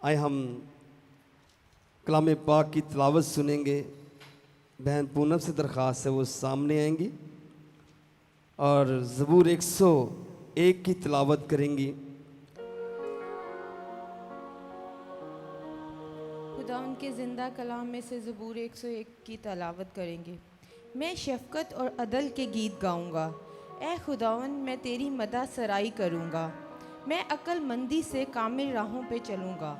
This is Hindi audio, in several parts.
आए हम कलाम पाक की तिलावत सुनेंगे। बहन पूनम से दरख्वास्त है वो सामने आएंगी और ज़बूर 101 की तिलावत करेंगी। खुदा उनके ज़िंदा कलाम में से ज़बूर 101 की तिलावत करेंगे। मैं शफ़क़त और अदल के गीत गाऊंगा। ए खुदावन, मैं तेरी मदह सराई करूंगा। मैं अक्लमंदी से कामिल राहों पे चलूंगा।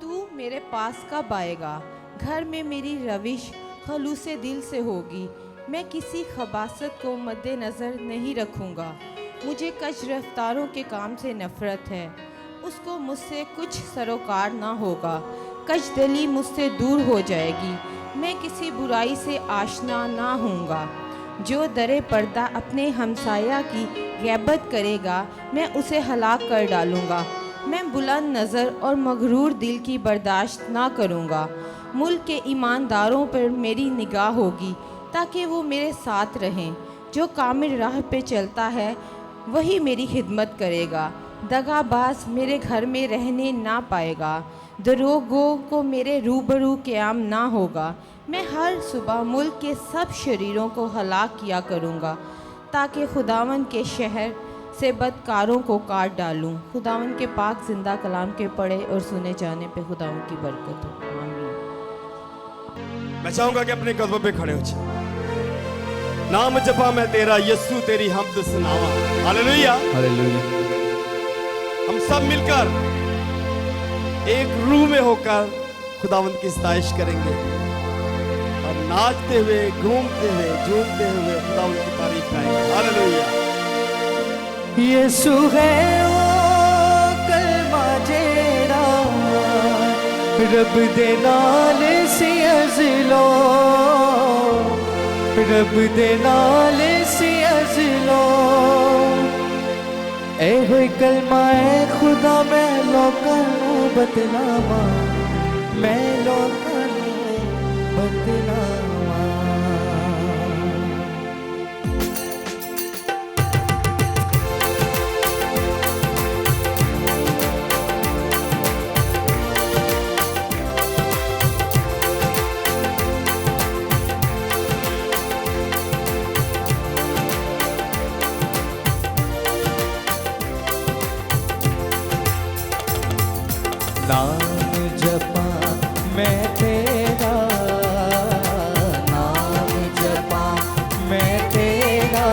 तू मेरे पास कब आएगा? घर में मेरी रविश खलूसे दिल से होगी। मैं किसी खबासत को मद्देनज़र नहीं रखूंगा। मुझे कच रफ्तारों के काम से नफ़रत है, उसको मुझसे कुछ सरोकार ना होगा। कचदली मुझसे दूर हो जाएगी। मैं किसी बुराई से आशना ना होऊंगा। जो दरे पर्दा अपने हमसाया की गैबत करेगा, मैं उसे हलाक कर डालूँगा। मैं बुलंद नज़र और मगरूर दिल की बर्दाश्त ना करूँगा। मुल्क के ईमानदारों पर मेरी निगाह होगी ताकि वो मेरे साथ रहें। जो कामिल राह पे चलता है वही मेरी खिदमत करेगा। दगाबाज मेरे घर में रहने ना पाएगा। दरोगों को मेरे रूबरू क़याम ना होगा। मैं हर सुबह मुल्क के सब शरीरों को हलाक किया करूँगा ताकि खुदावन के शहर से बदकारों को काट डालूँ। खुदावन के पाक ज़िंदा कलाम के पढ़े और सुने जाने पे खुदावन की बरकत हो। आमीन। मैं चाहूँगा कि अपने कदमों पे खड़े हो जाए। नाम जपा मैं तेरा यीशु, तेरी हमद सुनावा। Hallelujah hallelujah. हम सब मिलकर एक रूह में होकर खुदावंद की सताइश करेंगे और नाचते हुए, घूमते हुए, झूमते हुए खुदावंद की तारीफ करेंगे। हालेलुया। यीशु है वो कलमा जेड़ा रब दे नाल सी अज़लो, रब दे नाल सी अज़लो। ए होई कलमा है खुदा, मैं लोकां नूं बतलावां, मैं लोकां नूं बतलावां। नाम जपा मैं तेरा, नाम जपा मैं तेरा,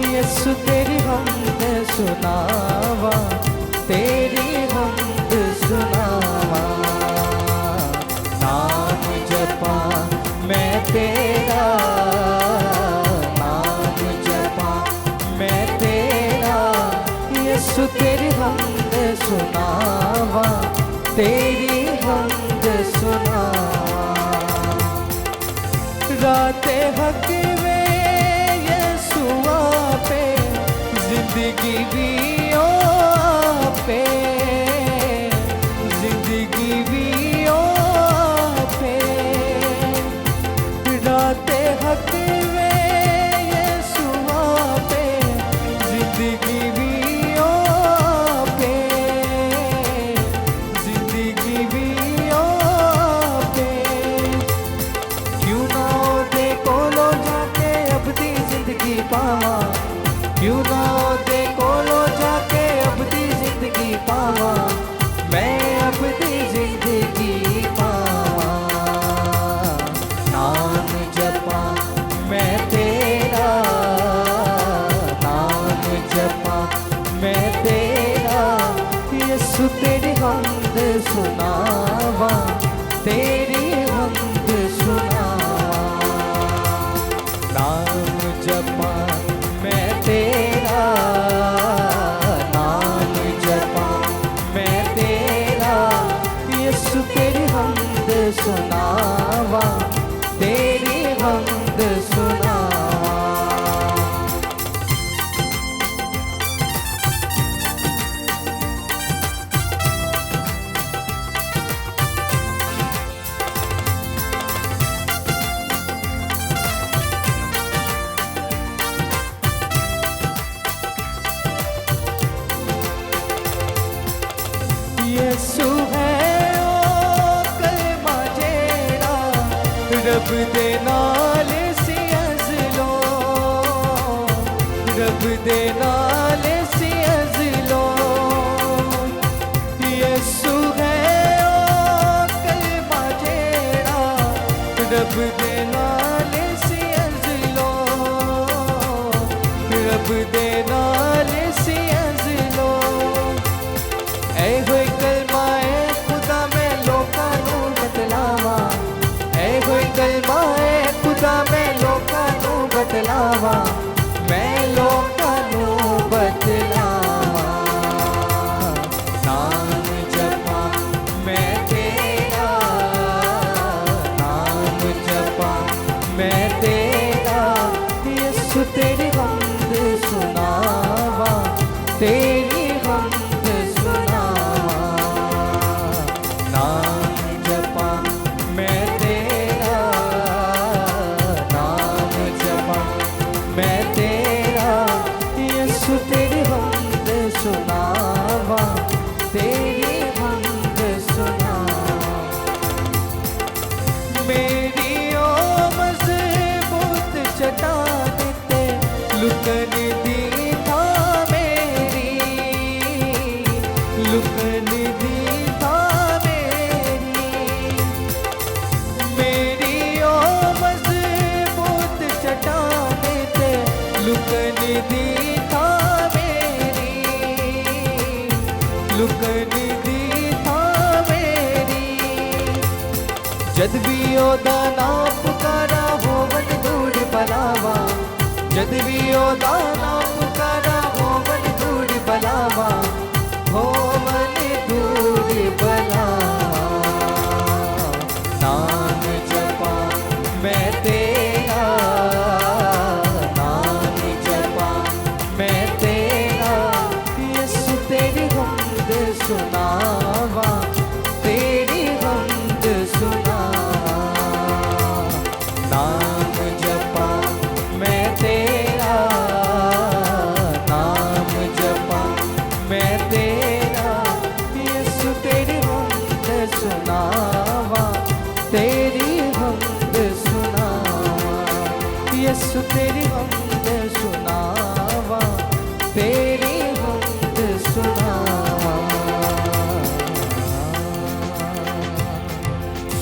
यीशु तेरी हमद सुनावा, तेरी हमद सुनावा। नाम जपा मैं तेरा, नाम जपा मैं तेरा, यीशु तेरी हमद सुनावा, तेरी हमद सुना। राते हक में यीशुआ पे, जिंदगी भी ओ पे, जिंदगी भी ओ पे। राते हक में यीशुआ पे, जिंदगी भी पावा, क्यों ना दे कोलो जाके अपनी जिंदगी पावा, मैं अपनी जिंदगी पावा। नाम जपा मैं तेरा, नाम जपा मैं तेरा, यीशु तेरी हमद सुनावा, तेरी हमद सुनावा। नाम जपा मैं तेरा, नाम जपा मैं तेरा, यीशु तेरी हमद सुनावा, तेरी हमद सुनावा। यीशु है रब दे नाल सी अज़लो, रब दे नाल सी अज़लो, यसू है ओ कलमा जेड़ा रब दे नाल सी अज़लो, रब दे नाल सी अज़लो। ऐ होए कलमा ऐ खुदा मैं लोकां नूं बतलावा, ऐ होए कलमा ऐ खुदा मैं लोकां नूं बतलावा, मैं लोकां नूं बतलावा। नाम जपा मैं तेरा, नाम जपा मैं तेरा, यसू तेरी हमद सुनावा, तेरी हमद सुनावा। नाम जपा मैं तेरा, नाम जपा मैं तेरा, यसू तेरी हमद सुनावा, तेरी हमद सुनावा। मेरी ओ मज़बूत चट्टान ते लुकन दी था मेरी, लुकन दी था मेरी ओ मज़बूत चट्टान ते लुकन दी था मेरी, लुकन दी था मेरी। जद भी ओदा नाम पुकारा होवन दूर बलावा, जद भी ओदा नाम पुकारा होवन दूर बलावा, होवन दूर बलावा। नाम जपा मैं तेरा, नाम जपा मैं तेरा, यसू तेरी हमद सुनावा, तेरी हमद सुनावा। नाम जपा मैं तेरा, नाम जपा मैं तेरा, यसू तेरी हमद सुनावा, तेरी हमद सुनावा। यसू तेरी हमद सुनावा, तेरी हमद सुनावा।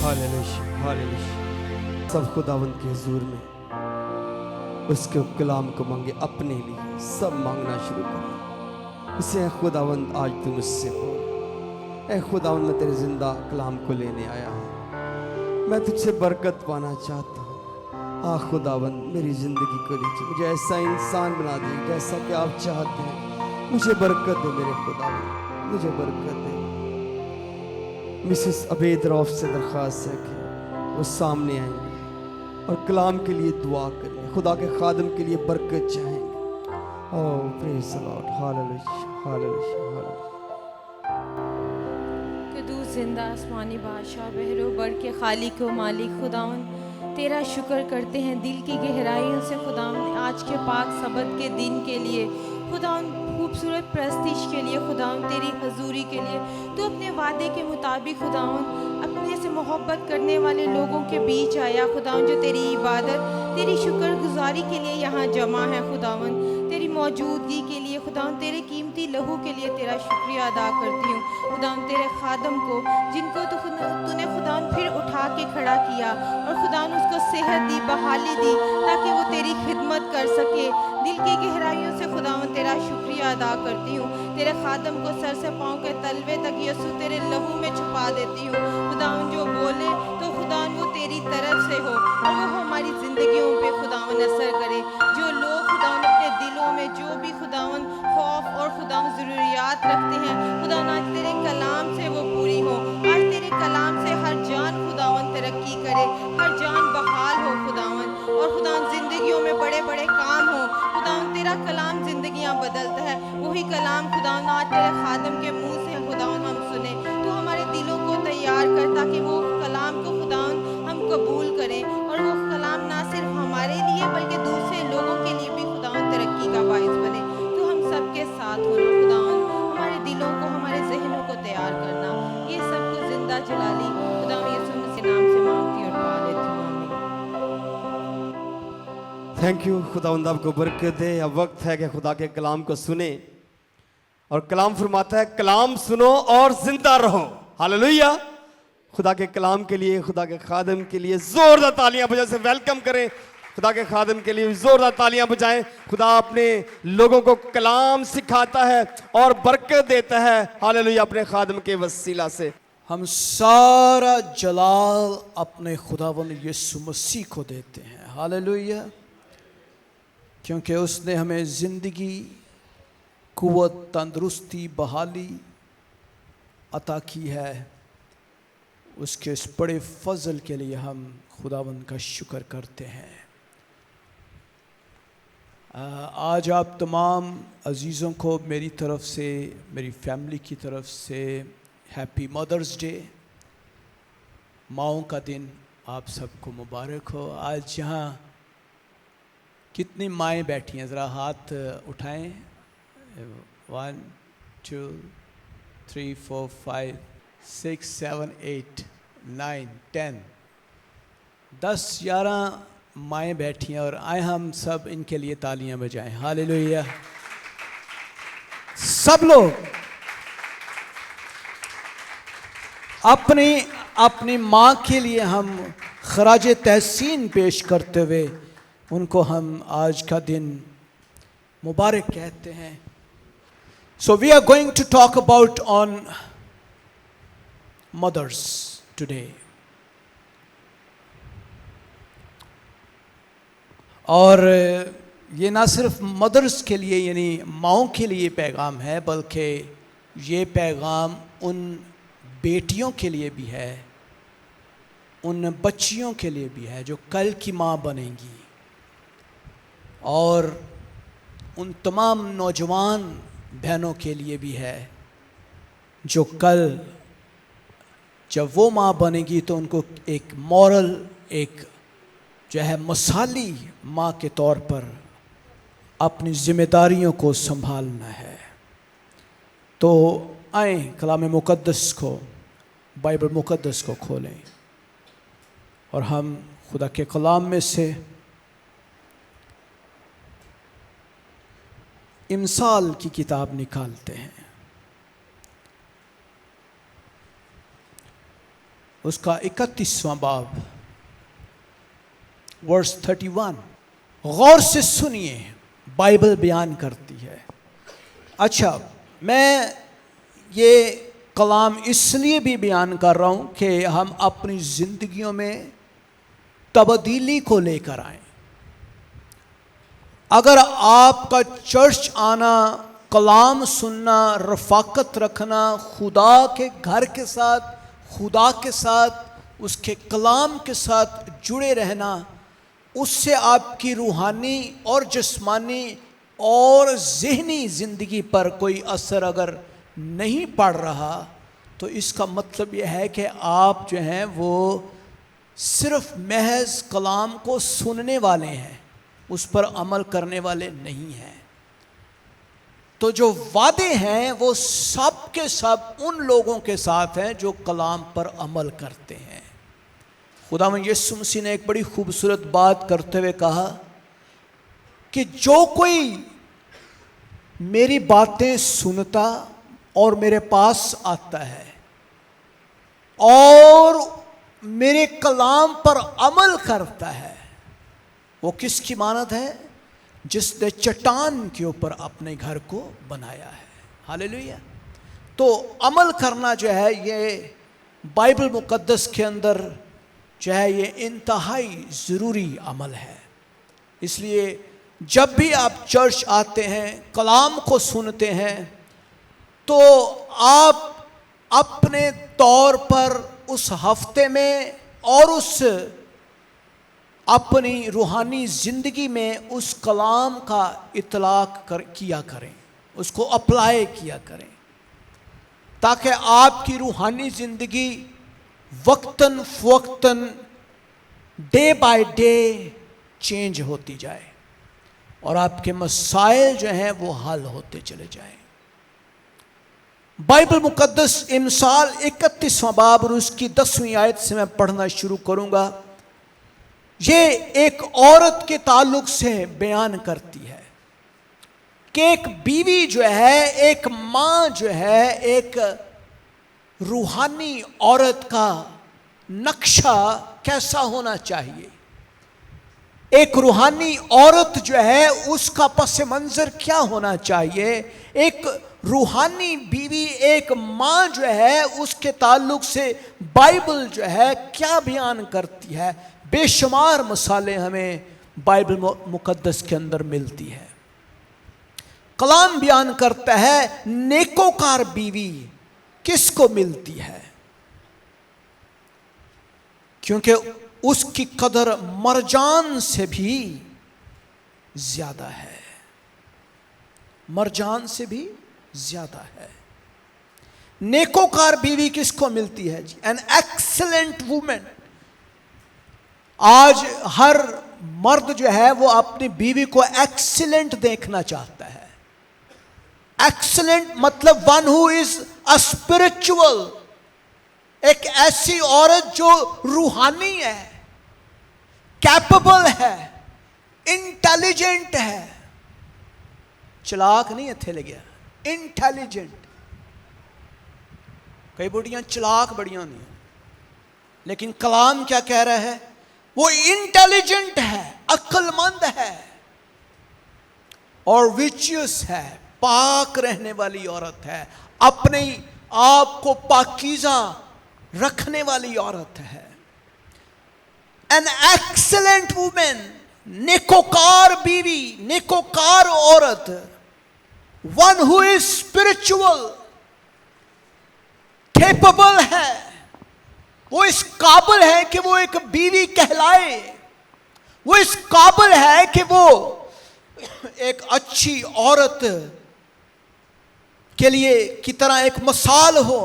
Hallelujah, hallelujah. सब खुदावंद के हुजूर में उसके कलाम को मांगे, अपने लिए सब मांगना शुरू करें। इसे खुदावंद आज तू मुझसे बोल। ऐ खुदावंद मैं तेरे जिंदा कलाम को लेने आया हूँ, मैं तुझसे बरकत पाना चाहता हूँ। आ खुदावंद मेरी ज़िंदगी को लीजिए, मुझे ऐसा इंसान बना दीजिए जैसा कि आप चाहते हैं। मुझे बरकत दे मेरे खुदावंद, मुझे बरकत दे। मिसेस अबेद रौफ से दरख्वास्त है कि वो सामने आएंगे और कलाम के लिए दुआ करेंगे, खुदा के खादम के लिए बरकत चाहेंगे। Oh praise the lord, hallelujah, hallelujah, hallelujah. कदूस जिंदा आसमानी बादशाह, बहरो बर के खालिक व मालिक खुदावन, तेरा शुक्र करते हैं दिल की गहराइयों से खुदावन, आज के पाक सबत के दिन के लिए खुदावन, खूबसूरत प्रस्तिश के लिए खुदावन, तेरी हजूरी के लिए। तो अपने वादे के मुताबिक खुदावन अपने से मोहब्बत करने वाले लोगों के बीच आया खुदावन, जो तेरी इबादत, तेरी शुक्रगुजारी के लिए यहाँ जमा है खुदावन। तेरी मौजूदगी के लिए खुदावन, तेरे कीमती लहू के लिए तेरा शुक्रिया अदा करती हूँ खुदावन। तेरे खादम को जिनको तूने खुदावन फिर उठा के खड़ा किया और खुदावन उसको सेहत दी, बहाली दी, ताकि वो तेरी खिदमत कर सके। दिल की गहराइयों से खुदावन तेरा शुक्रिया अदा करती हूँ। तेरे खादम को सर से पाँव के तलवे तक यसू तेरे लहू में छुपा देती हूँ खुदावन। जो बोले तो खुदावन वो तेरी तरफ से हो और वो हमारी ज़िंदगियों पे खुदावन असर करे। जो लोग खुदावन अपने दिलों में जो भी खुदावन खौफ और खुदावन ज़रूरियात रखते हैं खुदावन, आज तेरे कलाम से वो पूरी हो। आज तेरे कलाम से हर जान खुदावन तरक्की करे, हर जान बहाल हो खुदावन, और खुदावन ज़िंदगियों में बड़े बड़े काम हो खुदावन। तेरा कलाम ज़िंदगियाँ बदलता है, वही कलाम खुदावन आज तेरे खादम के मुँह से खुदावन हम सुने। तो हमारे दिलों को तैयार कर ताकि वो कलाम को खुदावन हम कबूल करें, और वो कलाम ना सिर्फ हमारे लिए बल्कि दूसरे लोगों के लिए भी खुदावन तरक्की का बाइस बने। तो हम सबके साथ होना खुदावन, हमारे दिलों को, हमारे जहनों को तैयार करना। Thank you. खुदावंद आपको बरकत दे। अब वक्त है कि खुदा के कलाम को सुने, और कलाम फरमाता है कलाम सुनो और जिंदा रहो। हालेलुया। खुदा के कलाम के लिए, खुदा के खादम के लिए जोरदार तालियां बजाएं। से वेलकम करें खुदा के खादम के लिए, जोरदार तालियां बजाएं। खुदा अपने लोगों को कलाम सिखाता है और बरकत देता है। हालेलुया, अपने खादम के वसीला से। हम सारा जलाल अपने खुदावंद यीशु मसीह को देते हैं। हालेलुया, क्योंकि उसने हमें ज़िंदगी, कुव्वत, तंदुरुस्ती, बहाली अता की है। उसके इस बड़े फजल के लिए हम खुदावंद का शुक्र करते हैं। आज आप तमाम अजीज़ों को मेरी तरफ से, मेरी फैमिली की तरफ से हैप्पी मदर्स डे, माओं का दिन आप सबको मुबारक हो। आज यहाँ कितनी माएँ बैठी हैं, ज़रा हाथ उठाएं। 1 2 3 4 5 6 7 8 9 10 10-11 माएँ बैठी हैं, और आए हम सब इनके लिए तालियां बजाएं। हालेलुया। सब लोग अपनी माँ के लिए हम खराज तहसीन पेश करते हुए उनको हम आज का दिन मुबारक कहते हैं। So we are going to talk about on mothers today. और ये ना सिर्फ मदर्स के लिए, यानी माँओं के लिए पैगाम है, बल्कि ये पैगाम उन बेटियों के लिए भी है, उन बच्चियों के लिए भी है जो कल की माँ बनेंगी, और उन तमाम नौजवान बहनों के लिए भी है जो कल जब वो माँ बनेगी तो उनको एक मॉरल, एक जो है मसाली माँ के तौर पर अपनी जिम्मेदारियों को संभालना है। तो आए कलाम मुक़द्दस को, बाइबल मुक़द्दस को खोलें और हम खुदा के कलाम में से इमसाल की किताब निकालते हैं। उसका 31वां बाब, वर्स 31। गौर से सुनिए, बाइबल बयान करती है। अच्छा, मैं ये कलाम इसलिए भी बयान कर रहा हूँ कि हम अपनी ज़िंदगियों में तब्दीली को लेकर आएँ। अगर आपका चर्च आना, कलाम सुनना, रफ़ाकत रखना, खुदा के घर के साथ, खुदा के साथ, उसके कलाम के साथ जुड़े रहना, उससे आपकी रूहानी और जिस्मानी और ज़हनी ज़िंदगी पर कोई असर अगर नहीं पड़ रहा, तो इसका मतलब यह है कि आप जो हैं वो सिर्फ महज कलाम को सुनने वाले हैं, उस पर अमल करने वाले नहीं हैं। तो जो वादे हैं वो सब के सब उन लोगों के साथ हैं जो कलाम पर अमल करते हैं। खुदावंद यीशु मसीह ने एक बड़ी खूबसूरत बात करते हुए कहा कि जो कोई मेरी बातें सुनता और मेरे पास आता है और मेरे कलाम पर अमल करता है, वो किसकी मानद है? जिसने चट्टान के ऊपर अपने घर को बनाया है। हालेलुया। तो अमल करना जो है ये बाइबल मुक़द्दस के अंदर जो है ये इंतहाई ज़रूरी अमल है। इसलिए जब भी आप चर्च आते हैं, कलाम को सुनते हैं, तो आप अपने तौर पर उस हफ्ते में और उस अपनी रूहानी ज़िंदगी में उस कलाम का इतलाक़ किया करें, उसको अप्लाई किया करें, ताकि आपकी रूहानी ज़िंदगी वक्तन फ़वक्तन, डे बाय डे चेंज होती जाए और आपके मसाइल जो हैं वो हल होते चले जाएं। बाइबल मुक़द्दस इमसाल 31वां बाब और उसकी 10वीं आयत से मैं पढ़ना शुरू करूँगा। ये एक औरत के ताल्लुक से बयान करती है कि एक बीवी जो है, एक मां जो है, एक रूहानी औरत का नक्शा कैसा होना चाहिए। एक रूहानी औरत जो है उसका पस मंजर क्या होना चाहिए। एक रूहानी बीवी, एक मां जो है, उसके ताल्लुक से बाइबल जो है क्या बयान करती है। बेशुमार मिसालें हमें बाइबल मुकद्दस के अंदर मिलती है। कलाम बयान करता है नेकोकार बीवी किसको मिलती है, क्योंकि उसकी कदर मरजान से भी ज्यादा है, मरजान से भी ज्यादा है। नेकोकार बीवी किसको मिलती है जी? An excellent women. आज हर मर्द जो है वो अपनी बीवी को एक्सीलेंट देखना चाहता है। एक्सीलेंट मतलब one who is a spiritual, एक ऐसी औरत जो रूहानी है, कैपेबल है, इंटेलिजेंट है। चलाक नहीं इत्थे लग्या, इंटेलिजेंट। कई बुढ़ियां चलाक बड़ियां होंदी, लेकिन कलाम क्या कह रहा है? वो इंटेलिजेंट है, अक्लमंद है और विचियस है, पाक रहने वाली औरत है, अपने आप को पाकीज़ा रखने वाली औरत है। एन एक्सीलेंट वुमेन, नेकोकार बीवी, नेकोकार औरत, one who is spiritual, capable है, वो इस काबिल है कि वो एक बीवी कहलाए, वो इस काबिल है कि वो एक अच्छी औरत के लिए की तरह एक मिसाल हो।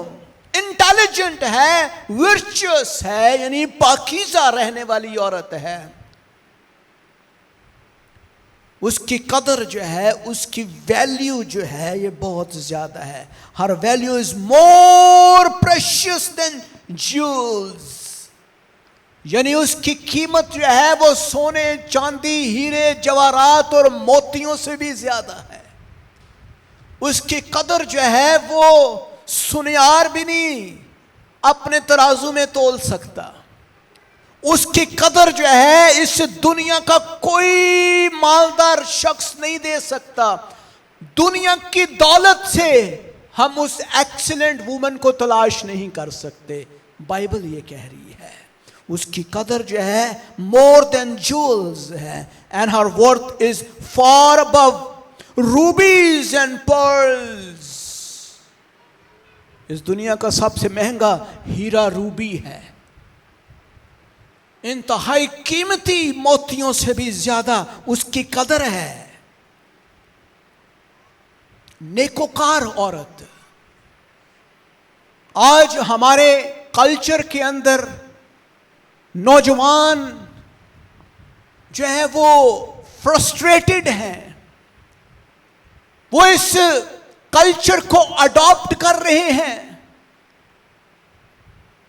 इंटेलिजेंट है, वर्चुअस है, यानी पाकीज़ा रहने वाली औरत है। उसकी कदर जो है, उसकी वैल्यू जो है, ये बहुत ज्यादा है। Her value is more precious than jewels, यानी उसकी कीमत जो है वो सोने, चांदी, हीरे, जवाहरात और मोतियों से भी ज्यादा है। उसकी कदर जो है वो सुनियार भी नहीं अपने तराजू में तोल सकता। उसकी कदर जो है इस दुनिया का कोई मालदार शख्स नहीं दे सकता। दुनिया की दौलत से हम उस एक्सीलेंट वुमन को तलाश नहीं कर सकते। बाइबल ये कह रही है उसकी कदर जो है मोर देन जूल्स है, and her worth is far above रूबीज and pearls. इस दुनिया का सबसे महंगा हीरा रूबी है, इंतहाई कीमती मोतियों से भी ज्यादा उसकी कदर है। नेकोकार औरत। आज हमारे कल्चर के अंदर नौजवान जो है वो फ्रस्ट्रेटेड हैं, वो इस कल्चर को अडॉप्ट कर रहे हैं।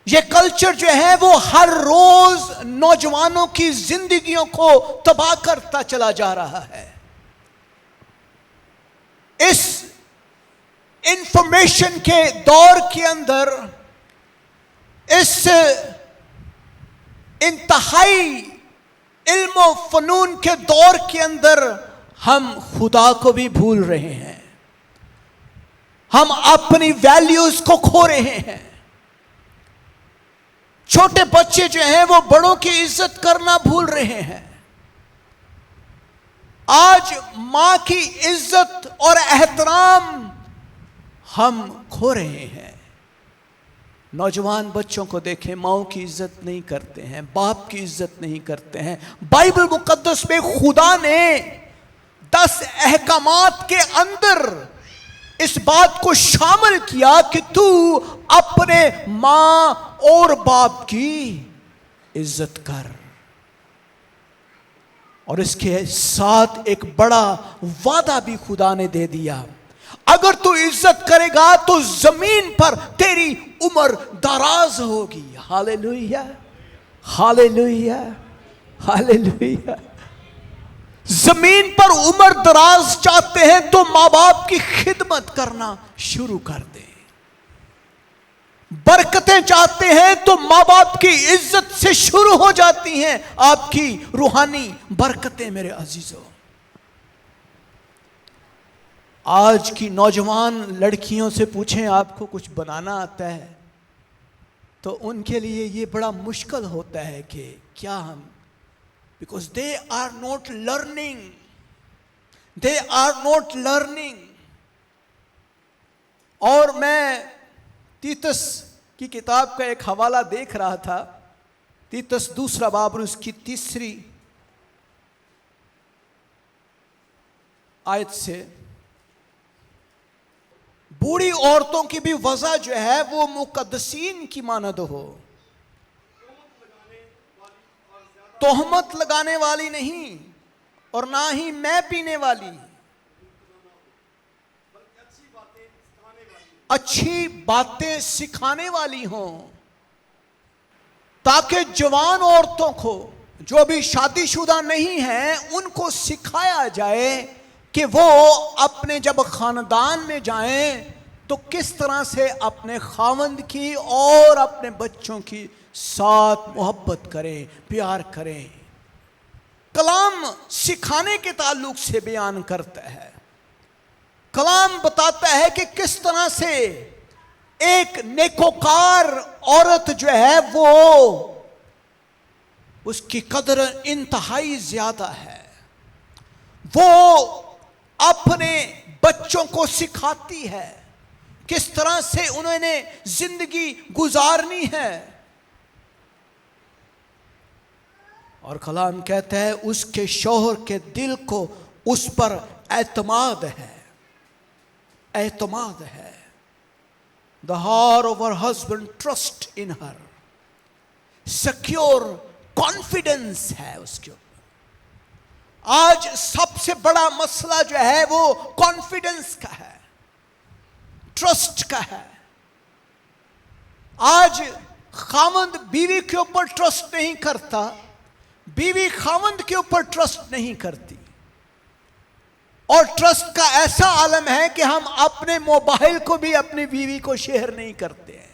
ये कल्चर जो है वो हर रोज नौजवानों की जिंदगियों को तबाह करता चला जा रहा है। इस इंफॉर्मेशन के दौर के अंदर, इस इंतहाई इल्म फनून के दौर के अंदर हम खुदा को भी भूल रहे हैं। हम अपनी वैल्यूज को खो रहे हैं। छोटे बच्चे जो हैं वो बड़ों की इज्जत करना भूल रहे हैं। आज मां की इज्जत और एहतराम हम खो रहे हैं। नौजवान बच्चों को देखें, माओ की इज्जत नहीं करते हैं, बाप की इज्जत नहीं करते हैं। बाइबल मुकद्दस में खुदा ने 10 अहकामात के अंदर इस बात को शामिल किया कि तू अपने मां और बाप की इज्जत कर, और इसके साथ एक बड़ा वादा भी खुदा ने दे दिया, अगर तू इज्जत करेगा तो जमीन पर तेरी उम्र दराज होगी। Hallelujah, hallelujah, hallelujah. जमीन पर उम्र दराज चाहते हैं तो माँ बाप की खिदमत करना शुरू कर दें। बरकतें चाहते हैं तो माँ बाप की इज्जत से शुरू हो जाती हैं आपकी रूहानी बरकतें। मेरे अजीजों, आज की नौजवान लड़कियों से पूछें आपको कुछ बनाना आता है, तो उनके लिए ये बड़ा मुश्किल होता है कि क्या हम, because they are not learning. और मैं तीतस की किताब का एक हवाला देख रहा था, तीतस 2 बाब उसकी 3 आयत से, बूढ़ी औरतों की भी वजह जो है वो मुकद्दसीन की मानद हो, तोहमत लगाने वाली नहीं और ना ही मैं पीने वाली, अच्छी बातें सिखाने वाली हों, ताकि जवान औरतों को जो अभी शादीशुदा नहीं हैं उनको सिखाया जाए कि वो अपने जब खानदान में जाएं तो किस तरह से अपने खावंद की और अपने बच्चों की साथ मोहब्बत करें, प्यार करें। कलाम सिखाने के ताल्लुक से बयान करता है। कलाम बताता है कि किस तरह से एक नेकोकार औरत जो है वो उसकी कदर इंतहाई ज्यादा है। वो अपने बच्चों को सिखाती है किस तरह से उन्होंने जिंदगी गुजारनी है। और कलाम कहता है उसके शौहर के दिल को उस पर एतमाद है, एतमाद है। The heart of her husband trust in her, secure confidence है उसके ऊपर। आज सबसे बड़ा मसला जो है वो कॉन्फिडेंस का है, ट्रस्ट का है। आज खामंद बीवी के ऊपर ट्रस्ट नहीं करता, बीवी खामंद के ऊपर ट्रस्ट नहीं करती। और ट्रस्ट का ऐसा आलम है कि हम अपने मोबाइल को भी अपनी बीवी को शेयर नहीं करते हैं।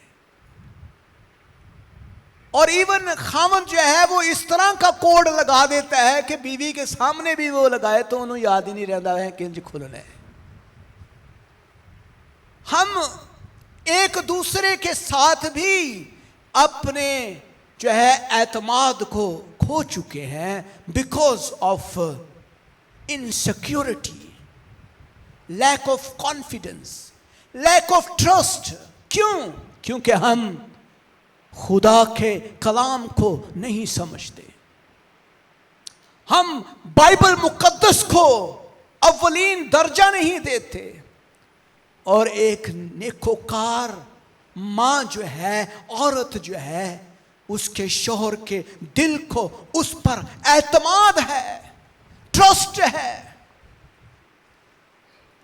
और इवन खामन जो है वो इस तरह का कोड लगा देता है कि बीवी के सामने भी वो लगाए तो उन्हें याद ही नहीं रहता है कि इंज खुलने। हम एक दूसरे के साथ भी अपने जो है एतमाद को खो चुके हैं because of insecurity, lack of confidence, lack of trust. क्यों? क्योंकि हम खुदा के कलाम को नहीं समझते। हम बाइबल मुकद्दस को अव्वलीन दर्जा नहीं देते। और एक नेकोकार मां जो है, औरत जो है, उसके शौहर के दिल को उस पर एतमाद है, ट्रस्ट है।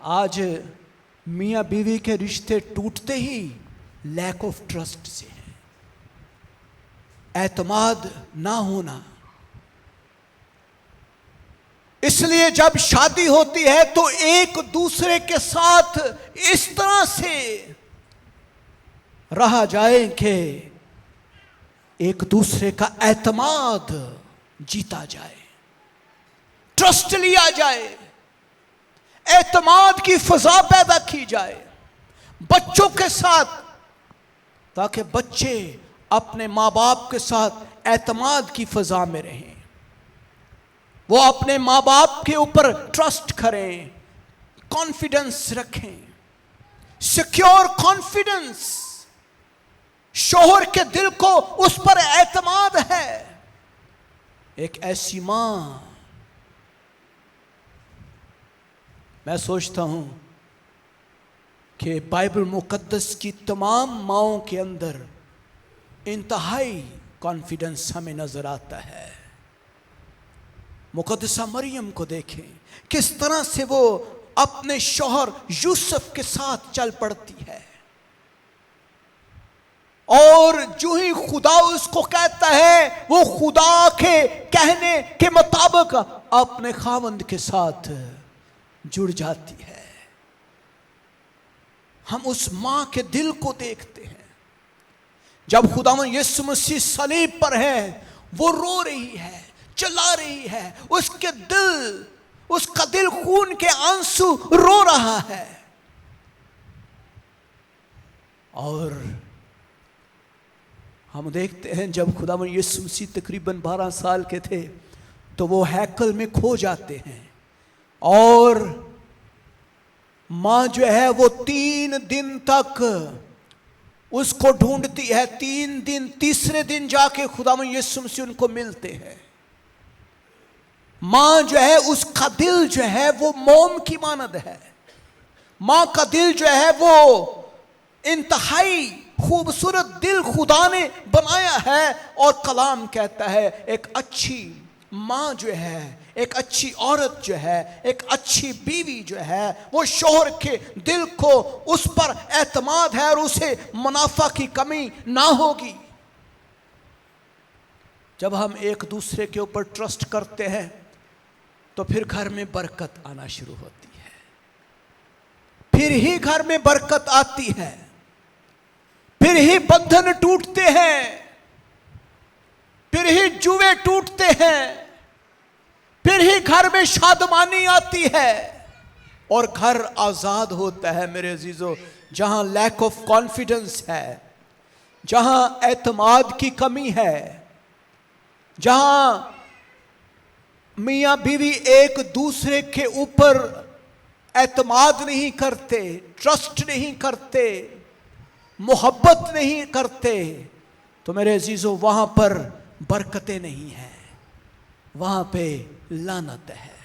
आज मियां बीवी के रिश्ते टूटते ही लैक ऑफ ट्रस्ट से है, एतमाद ना होना। इसलिए जब शादी होती है तो एक दूसरे के साथ इस तरह से रहा जाए कि एक दूसरे का एतमाद जीता जाए, ट्रस्ट लिया जाए, एतमाद की फजा पैदा की जाए बच्चों के साथ, ताकि बच्चे अपने माँ बाप के साथ एतमाद की फजा में रहें। वो अपने माँ बाप के ऊपर ट्रस्ट करें, कॉन्फिडेंस रखें, सिक्योर कॉन्फिडेंस। शौहर के दिल को उस पर एतमाद है। एक ऐसी मां, मैं सोचता हूं कि बाइबल मुकद्दस की तमाम माओं के अंदर इंतहाई कॉन्फिडेंस हमें नजर आता है। मुकद्दसा मरियम को देखें, किस तरह से वो अपने शौहर यूसुफ के साथ चल पड़ती है। और जो ही खुदा उसको कहता है वो खुदा के कहने के मुताबिक अपने खावंद के साथ जुड़ जाती है। हम उस मां के दिल को देखते हैं। जब खुदावंद यीशु मसीह सलीब पर है, वो रो रही है, चिल्ला रही है, उसका दिल खून के आंसू रो रहा है। और हम देखते हैं जब खुदावंद यीशु मसीह तकरीबन 12 साल के थे तो वो हैकल में खो जाते हैं और मां जो है वो 3 दिन तक उसको ढूंढती है। 3 दिन, तीसरे दिन जाके खुदावंद यीशु मसीह उनको मिलते हैं। मां जो है उसका दिल जो है वो मोम की मानद है। मां का दिल जो है वो इंतहाई खूबसूरत दिल खुदा ने बनाया है। और कलाम कहता है एक अच्छी मां जो है, एक अच्छी औरत जो है, एक अच्छी बीवी जो है, वो शोहर के दिल को उस पर एतमाद है और उसे मुनाफा की कमी ना होगी। जब हम एक दूसरे के ऊपर ट्रस्ट करते हैं तो फिर घर में बरकत आना शुरू होती है। फिर ही घर में बरकत आती है, फिर ही बंधन टूटते हैं, फिर ही जुए टूटते हैं, फिर ही घर में शादमानी आती है और घर आजाद होता है। मेरे अजीजों, जहां लैक ऑफ कॉन्फिडेंस है, जहां एतमाद की कमी है, जहां मियां बीवी एक दूसरे के ऊपर एतमाद नहीं करते, ट्रस्ट नहीं करते, मोहब्बत नहीं करते, तो मेरे अजीजों वहां पर बरकतें नहीं हैं, वहां पे लानत है,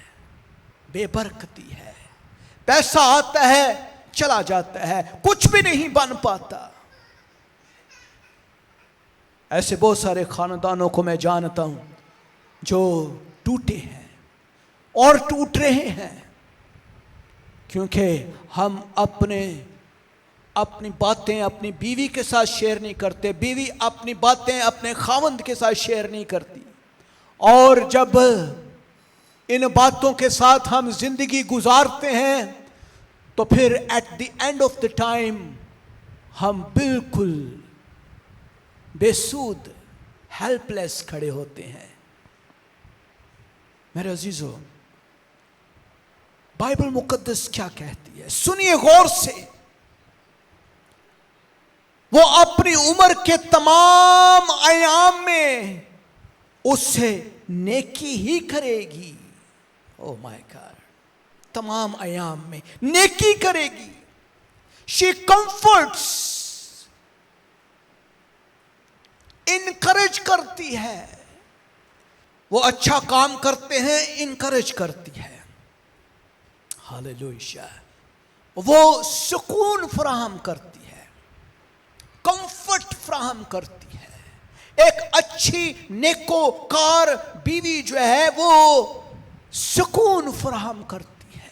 बेबरकती है। पैसा आता है चला जाता है, कुछ भी नहीं बन पाता। ऐसे बहुत सारे खानदानों को मैं जानता हूं जो टूटे हैं और टूट रहे हैं क्योंकि हम अपनी बातें अपनी बीवी के साथ शेयर नहीं करते, बीवी अपनी बातें अपने खावंद के साथ शेयर नहीं करती। और जब इन बातों के साथ हम जिंदगी गुजारते हैं तो फिर at the end of the time हम बिल्कुल बेसूद, हेल्पलेस खड़े होते हैं। मेरे अजीजों, बाइबल मुकद्दस क्या कहती है, सुनिए गौर से। वो अपनी उम्र के तमाम अयाम में उससे नेकी ही करेगी। ओ माय गॉड, तमाम अयाम में नेकी करेगी। शी कंफर्ट्स, इनकरेज करती है। वो अच्छा काम करते हैं, इनकरेज करती है। हालेलुया। वो सुकून फराहम करती है, कंफर्ट फराहम करती है। एक अच्छी नेकोकार बीवी जो है वो सुकून फराहम करती है।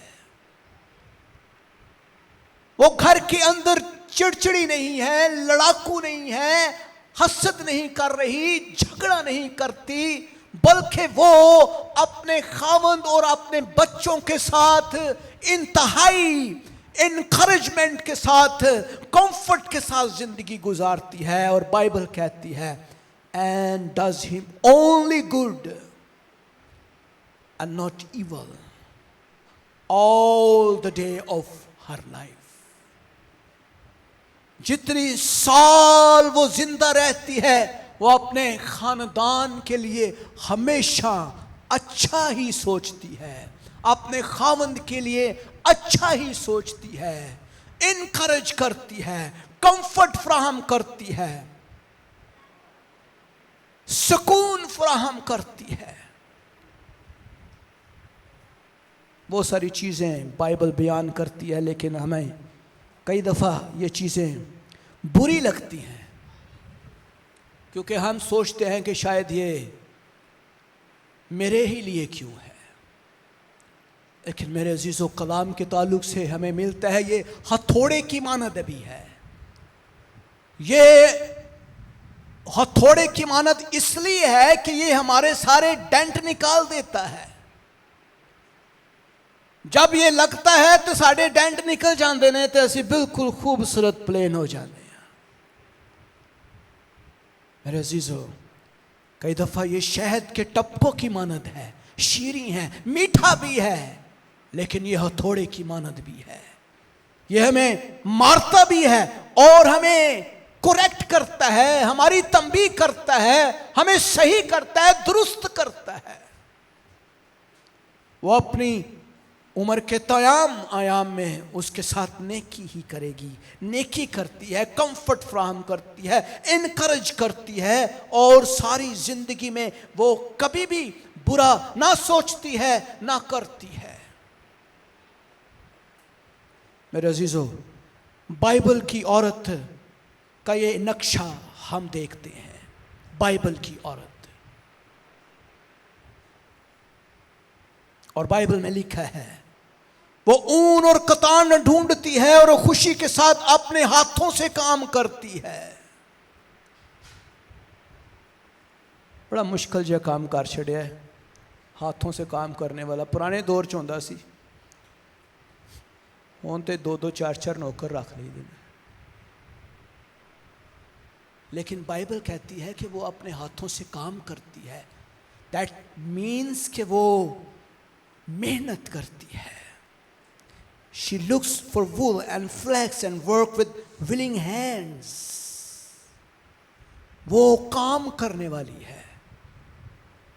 वो घर के अंदर चिड़चिड़ी नहीं है, लड़ाकू नहीं है, हसद नहीं कर रही, झगड़ा नहीं करती, बल्कि वो अपने खावंद और अपने बच्चों के साथ इंतहाई इनकरेजमेंट के साथ, कंफर्ट के साथ जिंदगी गुजारती है। और बाइबल कहती है and does him only good and not evil all the day of her life. जितनी साल वो जिंदा रहती है वो अपने खानदान के लिए हमेशा अच्छा ही सोचती है, अपने खावंद के लिए अच्छा ही सोचती है, इनकरेज करती है, कंफर्ट फराहम करती है, सुकून फराहम करती है। वो सारी चीजें बाइबल बयान करती है, लेकिन हमें कई दफा ये चीजें बुरी लगती हैं क्योंकि हम सोचते हैं कि शायद ये मेरे ही लिए क्यों है। लेकिन मेरे अजीज़ों, कलाम के ताल्लुक से हमें मिलता है ये हथौड़े की मानद भी है, ये हथौड़े की मानद इसलिए है कि ये हमारे सारे डेंट निकाल देता है। जब ये लगता है तो साढ़े डेंट निकल जाते ने, तो असी बिल्कुल खूबसूरत प्लेन हो जाते हैं। मेरे अजीजों, कई दफा ये शहद के टप्पों की मानद है, शीरी है, मीठा भी है, लेकिन ये हथौड़े की मानद भी है। ये हमें मारता भी है और हमें करेक्ट करता है, हमारी तंबीह करता है, हमें सही करता है, दुरुस्त करता है। वो अपनी उम्र के तयाम आयाम में उसके साथ नेकी ही करेगी। नेकी करती है, कंफर्ट फ्राहम करती है, इनकरेज करती है, और सारी जिंदगी में वो कभी भी बुरा ना सोचती है ना करती है। मेरे अजीजों, बाइबल की औरत का ये नक्शा हम देखते हैं। बाइबल की औरत, और बाइबल में लिखा है वो ऊन और कतान ढूंढती है और खुशी के साथ अपने हाथों से काम करती है। बड़ा मुश्किल जो काम कर छड़िया है हाथों से काम करने वाला। पुराने दौर च होंदा सी, हुण ते 2-2 4-4 नौकर रख ली। लेकिन बाइबल कहती है कि वो अपने हाथों से काम करती है। दैट मीन्स कि वो मेहनत करती है। She looks for wool and flax and work with willing hands. वो काम करने वाली है।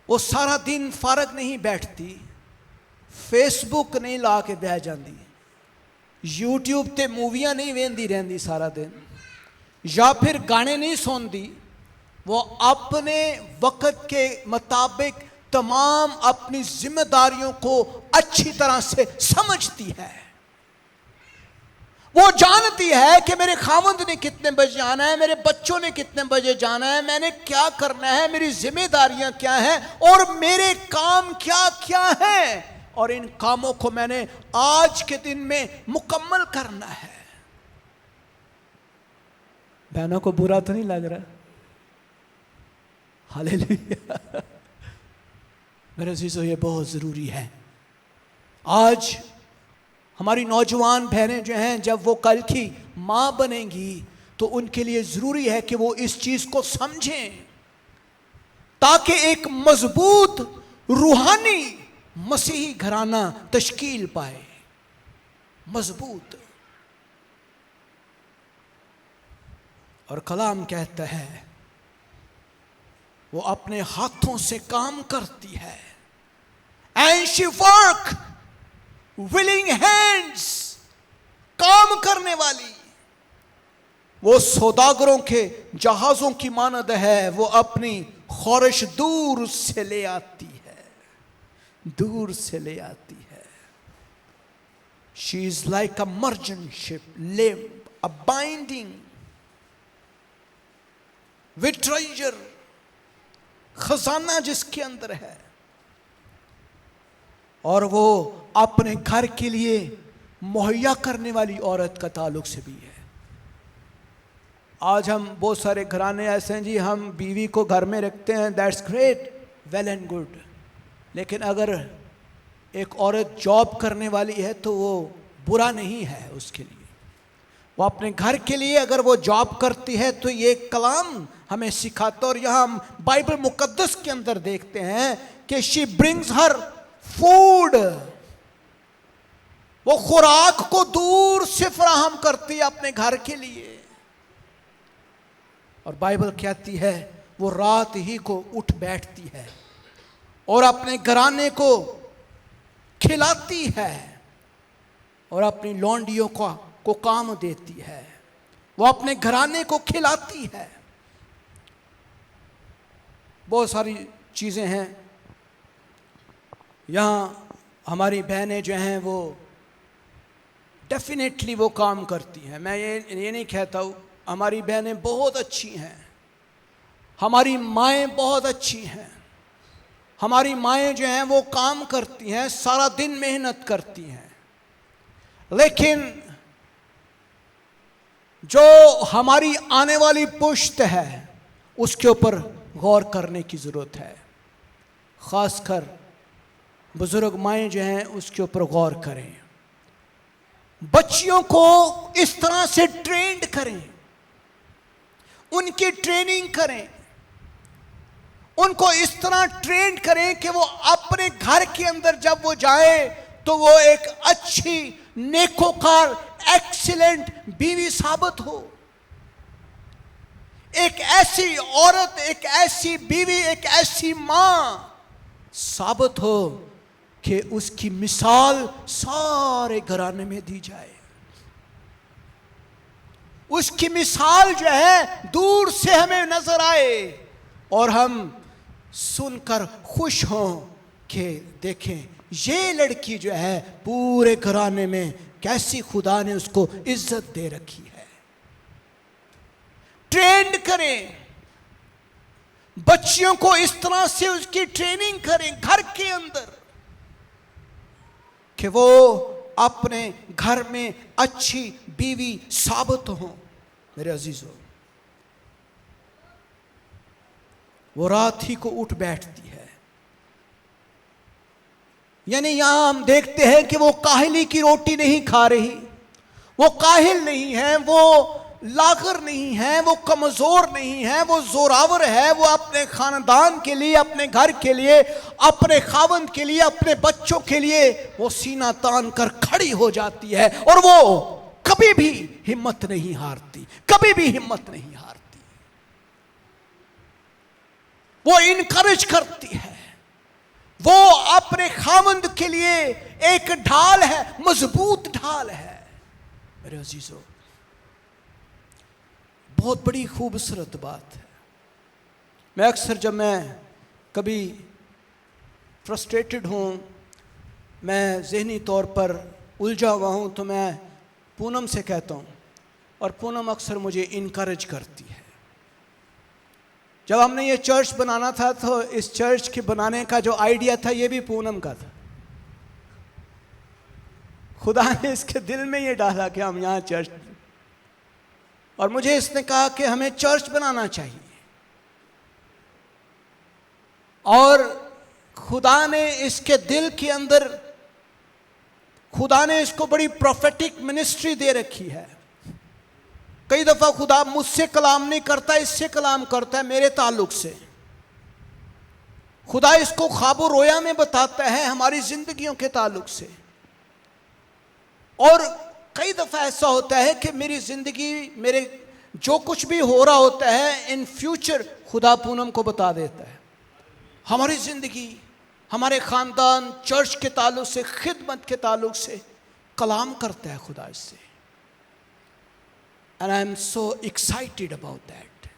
वो सारा दिन फारग नहीं बैठती, फेसबुक नहीं ला के बह जाती, यूट्यूब ते मूवियां नहीं वेंदी रहती सारा दिन, या फिर गाने नहीं सुनती। वो अपने वक्त के मुताबिक तमाम अपनी जिम्मेदारियों को अच्छी तरह से समझती है। वो जानती है कि मेरे खावंद ने कितने बजे आना है, मेरे बच्चों ने कितने बजे जाना है, मैंने क्या करना है, मेरी जिम्मेदारियां क्या हैं और मेरे काम क्या क्या हैं, और इन कामों को मैंने आज के दिन में मुकम्मल करना है। बहनों को बुरा तो नहीं लग रहा? हालेलुया। मेरे अजीजों, ये बहुत ज़रूरी है। आज हमारी नौजवान बहनें जो हैं, जब वो कल की माँ बनेंगी तो उनके लिए ज़रूरी है कि वो इस चीज़ को समझें, ताकि एक मजबूत रूहानी मसीही घराना तश्कील पाए। मजबूत। और कलाम कहता है वो अपने हाथों से काम करती है। And she work willing hands, काम करने वाली। वो सौदागरों के जहाजों की मानद है। वो अपनी ख्वारिश दूर से ले आती है, दूर से ले आती है। She is like a merchant ship, limb, a binding with treasure, खजाना जिसके अंदर है। और वो अपने घर के लिए मुहैया करने वाली औरत का ताल्लुक से भी है। आज हम बहुत सारे घराने ऐसे हैं जी, हम बीवी को घर में रखते हैं, that's great, well and good. लेकिन अगर एक औरत जॉब करने वाली है तो वो बुरा नहीं है उसके लिए। वो अपने घर के लिए अगर वो जॉब करती है तो ये कलाम हमें सिखाता। और यहाँ हम बाइबल मुकद्दस के अंदर देखते हैं कि शी ब्रिंग्स हर फूड, वो खुराक को दूर से फराहम करती है अपने घर के लिए। और बाइबल कहती है वो रात ही को उठ बैठती है और अपने घराने को खिलाती है और अपनी लौंडियों को काम देती है। वो अपने घराने को खिलाती है। बहुत सारी चीज़ें हैं। यहाँ हमारी बहनें जो हैं वो डेफिनेटली वो काम करती हैं। मैं ये नहीं कहता हूँ, हमारी बहनें बहुत अच्छी हैं, हमारी माएँ बहुत अच्छी हैं। हमारी माएँ जो हैं वो काम करती हैं, सारा दिन मेहनत करती हैं। लेकिन जो हमारी आने वाली पुश्त है उसके ऊपर गौर करने की ज़रूरत है। ख़ासकर बुज़ुर्ग माएँ जो हैं उसके ऊपर गौर करें। बच्चियों को इस तरह से ट्रेंड करें, उनकी ट्रेनिंग करें, उनको इस तरह ट्रेंड करें कि वो अपने घर के अंदर जब वो जाए तो वो एक अच्छी नेकोकार एक्सीलेंट बीवी साबित हो, एक ऐसी औरत, एक ऐसी बीवी, एक ऐसी मां साबित हो कि उसकी मिसाल सारे घराने में दी जाए। उसकी मिसाल जो है दूर से हमें नजर आए और हम सुनकर खुश हों कि देखें ये लड़की जो है पूरे घराने में कैसी खुदा ने उसको इज्जत दे रखी है। ट्रेंड करें बच्चियों को, इस तरह से उसकी ट्रेनिंग करें घर के अंदर कि वो अपने घर में अच्छी बीवी साबित हो। मेरे अजीजों, वो रात ही को उठ बैठती है, यानी यहां हम देखते हैं कि वो काहिली की रोटी नहीं खा रही, वो काहिल नहीं है, वो लागर नहीं है, वो कमजोर नहीं है, वो जोरावर है। वो अपने खानदान के लिए, अपने घर के लिए, अपने खावंद के लिए, अपने बच्चों के लिए वो सीना तान कर खड़ी हो जाती है और वो कभी भी हिम्मत नहीं हारती, कभी भी हिम्मत नहीं हारती। वो इनकरेज करती है, वो अपने खावंद के लिए एक ढाल है, मजबूत ढाल है। मेरे अजीजों, बहुत बड़ी खूबसूरत बात है। मैं अक्सर जब मैं कभी फ्रस्ट्रेटेड हूँ, मैं ज़हनी तौर पर उलझा हुआ हूँ, तो मैं पूनम से कहता हूँ और पूनम अक्सर मुझे इनकरेज करती है। जब हमने ये चर्च बनाना था तो इस चर्च के बनाने का जो आइडिया था ये भी पूनम का था। खुदा ने इसके दिल में ये डाला कि हम यहाँ चर्च, और मुझे इसने कहा कि हमें चर्च बनाना चाहिए। और खुदा ने इसके दिल के अंदर, खुदा ने इसको बड़ी प्रोफेटिक मिनिस्ट्री दे रखी है। कई दफा खुदा मुझसे कलाम नहीं करता, इससे कलाम करता है, मेरे ताल्लुक से। खुदा इसको ख्वाब रोया में बताता है हमारी जिंदगियों के ताल्लुक से। और कई दफा ऐसा होता है कि मेरी जिंदगी, मेरे जो कुछ भी हो रहा होता है इन फ्यूचर, खुदा पूनम को बता देता है। हमारी जिंदगी, हमारे खानदान, चर्च के ताल्लुक से, खिदमत के ताल्लुक से कलाम करता है खुदा इससे। And I am so excited about that.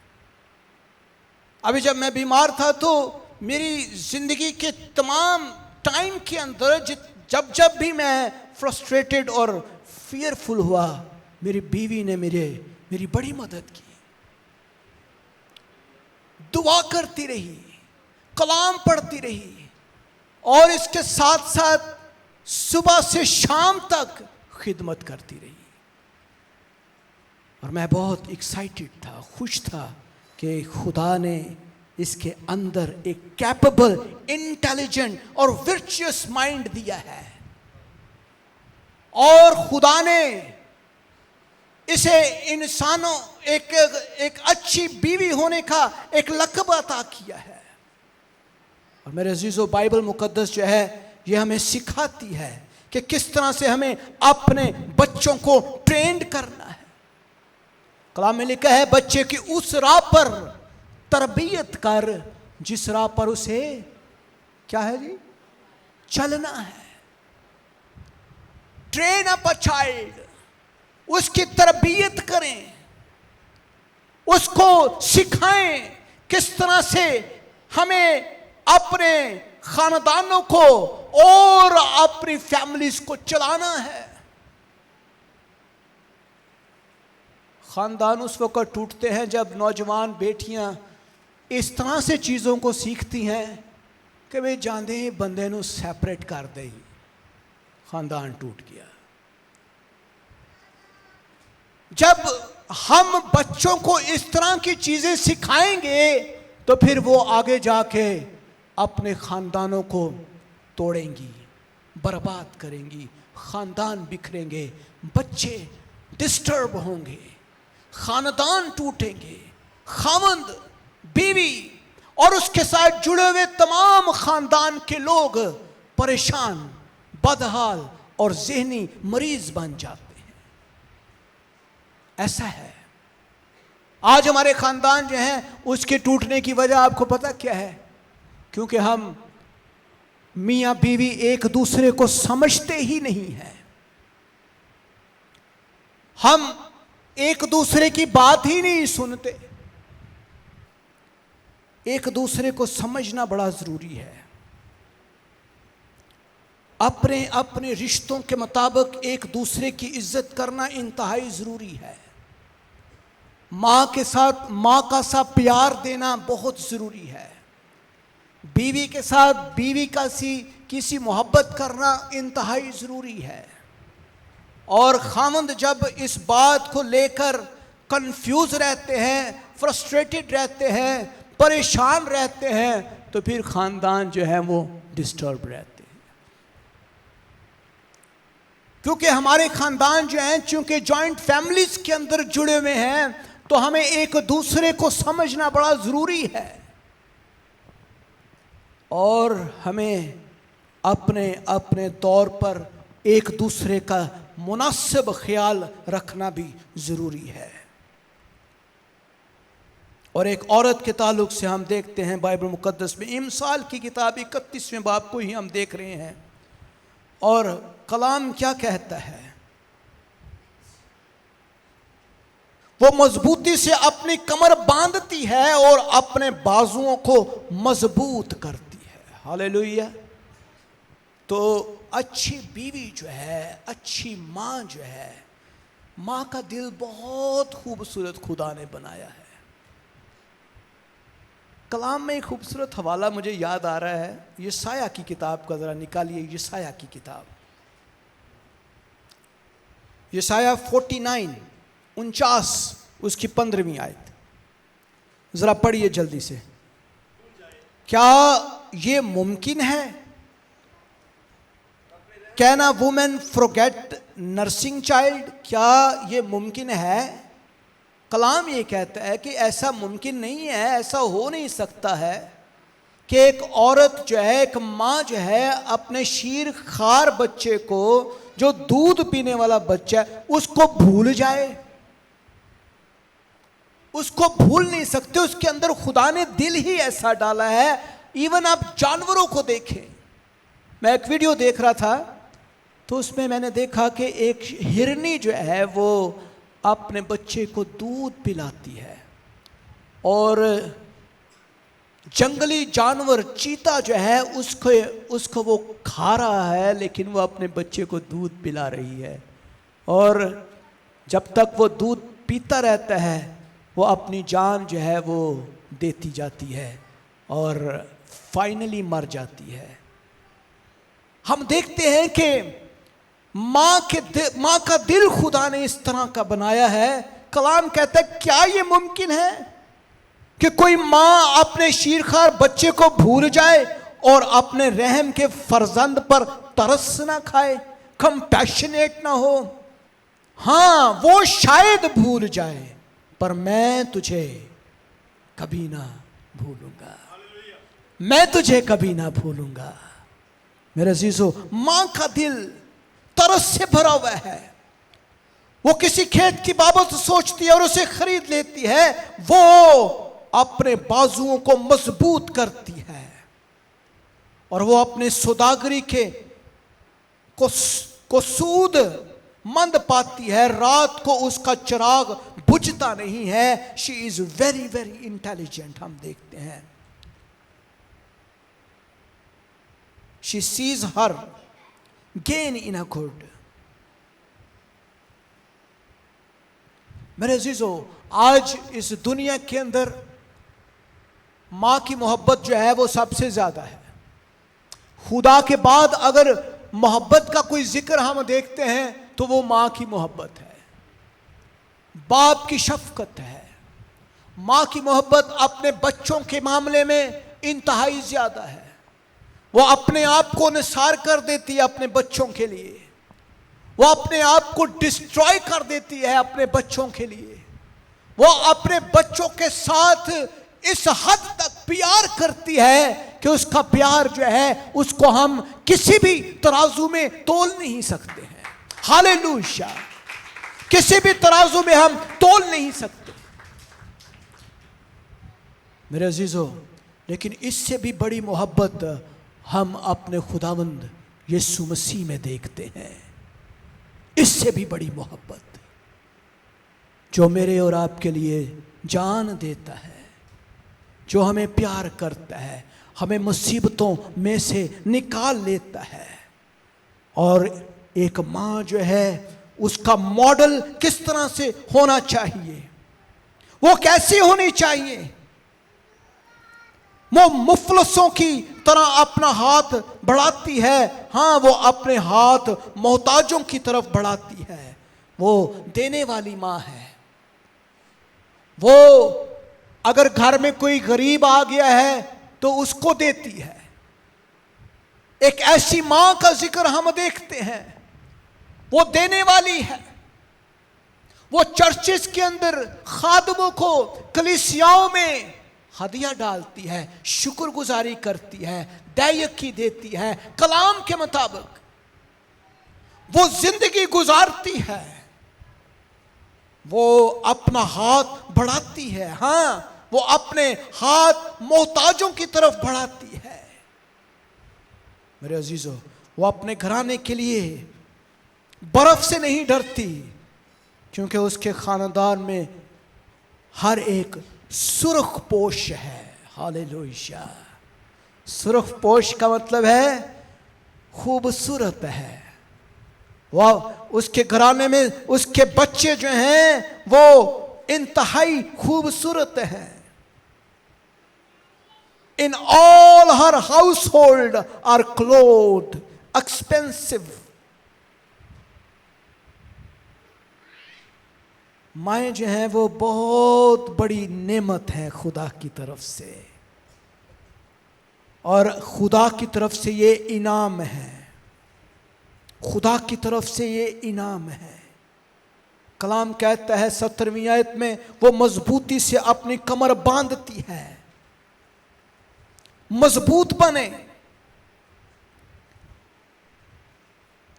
अभी जब मैं बीमार था तो मेरी जिंदगी के तमाम टाइम के अंदर जब भी मैं फ्रस्ट्रेटेड और फियरफुल हुआ, मेरी बीवी ने मेरी बड़ी मदद की, दुआ करती रही, कलाम पढ़ती रही, और इसके साथ साथ सुबह से शाम तक खिदमत करती रही। और मैं बहुत एक्साइटेड था, खुश था कि खुदा ने इसके अंदर एक कैपेबल, इंटेलिजेंट और वर्चुअस माइंड दिया है। और खुदा ने इसे इंसानों एक अच्छी बीवी होने का एक लक़ब अता किया है। और मेरे अजीजों, बाइबल मुकद्दस जो है ये हमें सिखाती है कि किस तरह से हमें अपने बच्चों को ट्रेंड करना है। कलाम में लिखा है, बच्चे की उस राह पर तरबियत कर जिस राह पर उसे क्या है जी, चलना है। ट्रेन अप अ चाइल्ड, उसकी तरबियत करें, उसको सिखाएं किस तरह से हमें अपने खानदानों को और अपनी फैमिलीज को चलाना है। खानदान उस वक्त टूटते हैं जब नौजवान बेटियां इस तरह से चीज़ों को सीखती हैं कि वे जानते हैं बंदे नूं सैपरेट कर दे, खानदान टूट गया। जब हम बच्चों को इस तरह की चीजें सिखाएंगे तो फिर वो आगे जाके अपने खानदानों को तोड़ेंगी, बर्बाद करेंगी, खानदान बिखरेंगे, बच्चे डिस्टर्ब होंगे, खानदान टूटेंगे, खामंद, बीवी और उसके साथ जुड़े हुए तमाम खानदान के लोग परेशान, बदहाल और ज़हनी मरीज बन जाते हैं। ऐसा है आज हमारे खानदान जो हैं, उसके टूटने की वजह आपको पता क्या है? क्योंकि हम मियाँ बीवी एक दूसरे को समझते ही नहीं हैं। हम एक दूसरे की बात ही नहीं सुनते। एक दूसरे को समझना बड़ा जरूरी है। अपने अपने रिश्तों के मुताबिक एक दूसरे की इज्जत करना इंतहाई जरूरी है। माँ के साथ माँ का सा प्यार देना बहुत जरूरी है। बीवी के साथ बीवी का किसी मोहब्बत करना इंतहाई ज़रूरी है। और खामंद जब इस बात को लेकर कंफ्यूज रहते हैं, फ्रस्ट्रेटेड रहते हैं, परेशान रहते हैं, तो फिर खानदान जो है वो डिस्टर्ब रहते हैं। क्योंकि हमारे खानदान जो हैं, चूंकि जॉइंट फैमिलीज के अंदर जुड़े हुए हैं, तो हमें एक दूसरे को समझना बड़ा ज़रूरी है और हमें अपने अपने तौर पर एक दूसरे का मुनासिब ख्याल रखना भी ज़रूरी है। और एक औरत के ताल्लुक से हम देखते हैं बाइबल मुकद्दस में, इमसाल की किताब 31वें बाब को ही हम देख रहे हैं। और कलाम क्या कहता है? वो मजबूती से अपनी कमर बांधती है और अपने बाजुओं को मजबूत करती है। हालेलुया। तो अच्छी बीवी जो है, अच्छी माँ जो है, माँ का दिल बहुत खूबसूरत खुदा ने बनाया है। कलाम में एक खूबसूरत हवाला मुझे याद आ रहा है। यशायाह की किताब का ज़रा निकालिए, यशायाह की किताब, यशायाह 49 उसकी 15वीं आयत, ज़रा पढ़िए जल्दी से। क्या ये मुमकिन है? Can a women forget nursing child? क्या ये मुमकिन है? कलाम ये कहता है कि ऐसा मुमकिन नहीं है, ऐसा हो नहीं सकता है कि एक औरत जो है, एक माँ जो है, अपने शीर खार बच्चे को, जो दूध पीने वाला बच्चा है, उसको भूल जाए। उसको भूल नहीं सकते। उसके अंदर खुदा ने दिल ही ऐसा डाला है। इवन आप जानवरों को देखें। मैं एक वीडियो देख रहा था तो उसमें मैंने देखा कि एक हिरनी जो है वो अपने बच्चे को दूध पिलाती है और जंगली जानवर चीता जो है उसको वो खा रहा है, लेकिन वो अपने बच्चे को दूध पिला रही है। और जब तक वो दूध पीता रहता है, वो अपनी जान जो है वो देती जाती है और फाइनली मर जाती है। हम देखते हैं कि माँ का दिल खुदा ने इस तरह का बनाया है। कलाम कहता है, क्या ये मुमकिन है कि कोई माँ अपने शीरखार बच्चे को भूल जाए और अपने रहम के फर्जंद पर तरस ना खाए, कंपैशनेट ना हो? हाँ, वो शायद भूल जाए, पर मैं तुझे कभी ना भूलूंगा, मैं तुझे कभी ना भूलूंगा। मेरे अजीजों, माँ का दिल तरस से भरा हुआ है। वो किसी खेत की बाबत सोचती है और उसे खरीद लेती है। वो अपने बाजुओं को मजबूत करती है और वो अपने सौदागरी को सूद मंद पाती है। रात को उसका चिराग बुझता नहीं है। She is very very intelligent. हम देखते हैं, she sees her gain in a good. मेरे अजीजों, आज इस दुनिया के अंदर माँ की मोहब्बत जो है वो सबसे ज्यादा है। खुदा के बाद अगर मोहब्बत का कोई जिक्र हम देखते हैं तो वो माँ की मोहब्बत है। बाप की शफकत है, माँ की मोहब्बत अपने बच्चों के मामले में इंतहाई ज्यादा है। वो अपने आप को निसार कर देती है अपने बच्चों के लिए, वो अपने आप को डिस्ट्रॉय कर देती है अपने बच्चों के लिए। वो अपने बच्चों के साथ इस हद तक प्यार करती है कि उसका प्यार जो है उसको हम किसी भी तराजू में तोल नहीं सकते हैं। हालेलुया, किसी भी तराजू में हम तोल नहीं सकते मेरे अजीजों। लेकिन इससे भी बड़ी मोहब्बत हम अपने खुदावंद यीशु मसीह में देखते हैं। इससे भी बड़ी मोहब्बत जो मेरे और आपके लिए जान देता है, जो हमें प्यार करता है, हमें मुसीबतों में से निकाल लेता है। और एक माँ जो है उसका मॉडल किस तरह से होना चाहिए, वो कैसी होनी चाहिए। वो मुफलसों की तरह अपना हाथ बढ़ाती है, हाँ वो अपने हाथ मोहताजों की तरफ बढ़ाती है। वो देने वाली माँ है। वो अगर घर में कोई गरीब आ गया है तो उसको देती है। एक ऐसी मां का जिक्र हम देखते हैं, वो देने वाली है। वो चर्चेस के अंदर खादमों को कलीसियाओं में हदिया डालती है, शुक्रगुजारी करती है, दैयकी देती है, कलाम के मुताबिक वो जिंदगी गुजारती है। वो अपना हाथ बढ़ाती है, हाँ वो अपने हाथ मोहताजों की तरफ बढ़ाती है। मेरे अजीजों, वो अपने घराने के लिए बर्फ से नहीं डरती, क्योंकि उसके खानदान में हर एक सुर्ख पोश है। हालेलुया। सुर्ख पोश का मतलब है खूबसूरत है। वह उसके घराने में उसके बच्चे जो हैं वो इंतहाई खूबसूरत हैं। In all her household are clothed expensive. माएँ जो हैं वो बहुत बड़ी नेमत है खुदा की तरफ से, और खुदा की तरफ से ये इनाम है। खुदा की तरफ से ये इनाम है। कलाम कहता है 17वीं आयत में, वो मजबूती से अपनी कमर बांधती है। मजबूत बने।